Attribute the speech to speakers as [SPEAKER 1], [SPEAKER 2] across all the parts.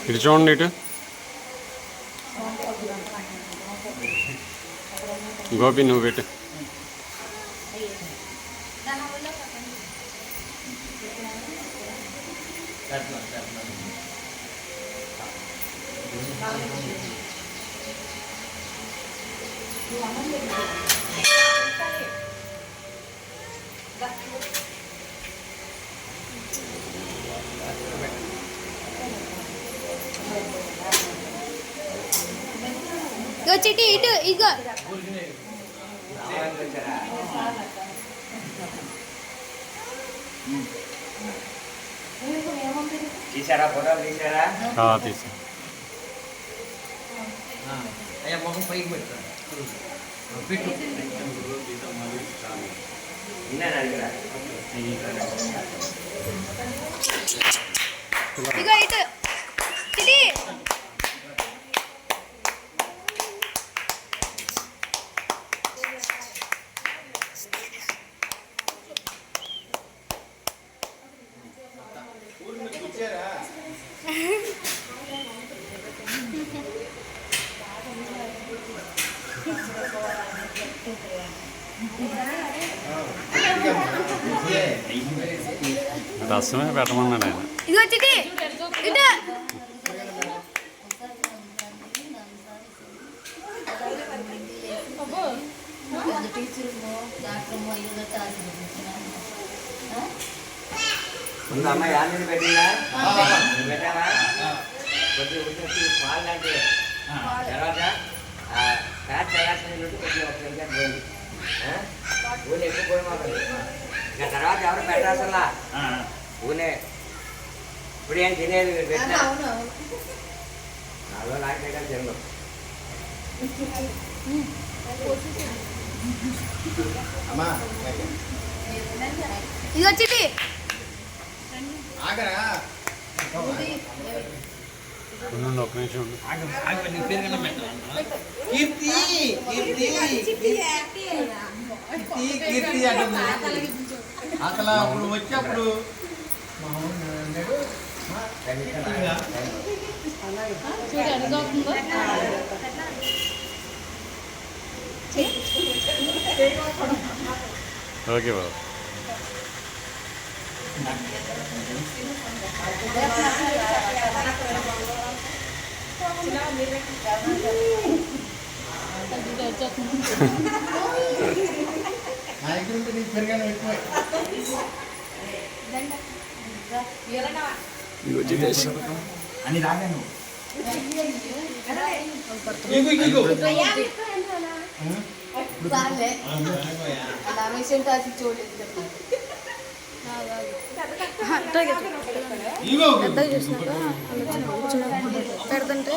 [SPEAKER 1] ఇటు చూడండి, ఇటు గోపి నువ్వు పెట్టు.
[SPEAKER 2] ఇగో చిట్టి ఇటు ఇగో
[SPEAKER 3] తీసారా ఫోటోలు తీసారా?
[SPEAKER 1] తీసా.
[SPEAKER 3] అయ్యా మొహం పైకి పెడతాను పెట్టు. విన్నాను అడిగిరా
[SPEAKER 2] ఇగో ఇటు చిట్టి
[SPEAKER 1] రసమే పెట్టమన్నాడు ఆయన.
[SPEAKER 2] ఇగో చిట్టి ఇటు
[SPEAKER 3] అమ్మ యాన్ని పెట్టిందా? పెట్టారా? కొద్దిగా పాలు లాంటి తర్వాత ప్యాక్ చేయాల్సిన కొద్దిగా ఒక నిమిషం పోయింది. ఊనే ఎక్కువ పోయి మాకు ఇంకా తర్వాత ఎవరు పెట్టాల్సలా ఊనే ఇప్పుడు ఏం తినేది పెట్టినా నాలో లాంటి తినడం.
[SPEAKER 2] ఇగో చిట్టి
[SPEAKER 1] ఒక నిమిషం ఉండు.
[SPEAKER 4] కీర్తి అంటుంది అసలు అప్పుడు వచ్చేప్పుడు
[SPEAKER 1] ఓకే బాబు.
[SPEAKER 4] నా దగ్గర ఉంటే నీకు పెరిగాను ఎక్కువ. అని రాగాను
[SPEAKER 2] పెడుతుంటే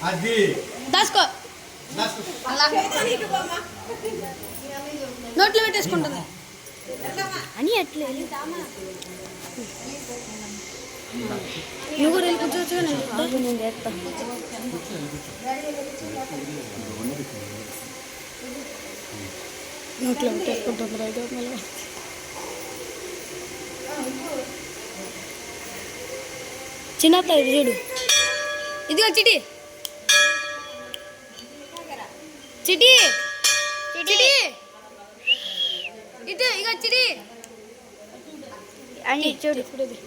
[SPEAKER 4] అది
[SPEAKER 2] దాసుకో నోట్లో పెట్టేసుకుంటుంది అని ఎట్లే నువ్వు కూడా వెళ్ళి కూర్చోవచ్చు. నేను చేస్తాను. నోట్లో పెట్టేసుకుంటుంది రైట్. చిన్న ఇది చూడు. ఇదిగో చిటి చిటి చిటి ఇటు ఇగో చిటి అని చూడు. ఇప్పుడు ఇది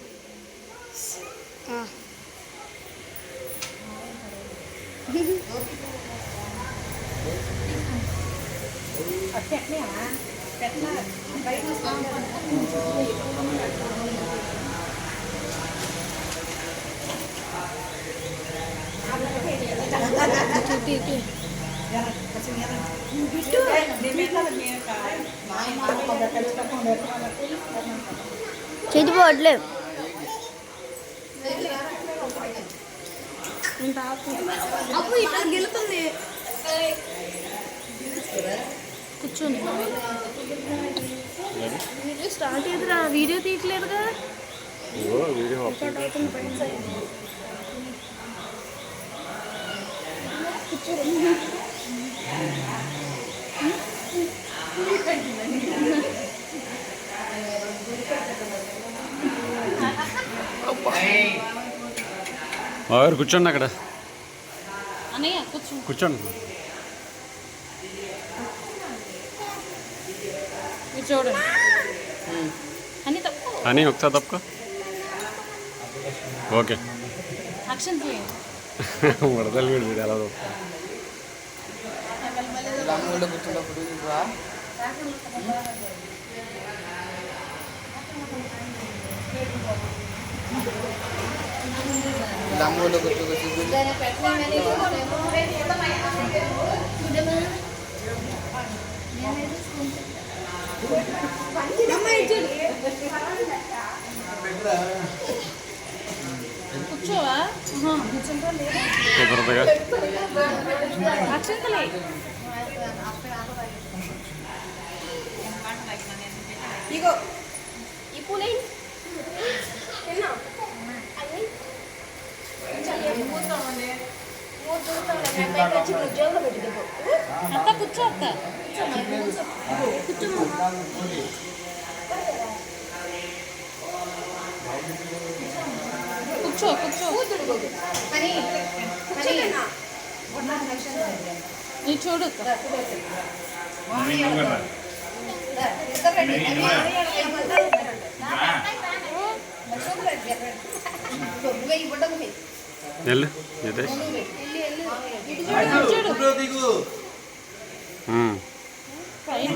[SPEAKER 2] చెడిపోవట్లేదు. అప్పు ఇట్లా గెలుతుంది. కూర్చోండి. వీడియో స్టార్ట్ అయ్యేదిరా. వీడియో తీయట్లేదుగా.
[SPEAKER 1] బాగా కూర్చోండి అక్కడ
[SPEAKER 2] అన్నయ్య కూర్చో.
[SPEAKER 1] కూర్చోండి.
[SPEAKER 2] మీరు చూడండి అని తప్పు
[SPEAKER 1] అని ఒకసారి తప్పుకో. ఓకే.
[SPEAKER 2] అక్షం పోయి
[SPEAKER 1] వరదలు వీడు ఎలా తప్పు.
[SPEAKER 4] ఇలా మూల కూర్చున్నప్పుడు ఇదిగో. ఇలా మూల కూర్చోకొచ్చి
[SPEAKER 2] కూర్చోవా
[SPEAKER 1] కుదరదుగా.
[SPEAKER 2] అక్షంతలే ఇగో ఈ పూలే అత్త కూర్చో అత్త కూర్చో కూర్చో నీ చూడు
[SPEAKER 1] వెళ్ళు నితేష్.
[SPEAKER 4] ఫోటో దిగు.
[SPEAKER 1] ఉమ్.
[SPEAKER 2] పైన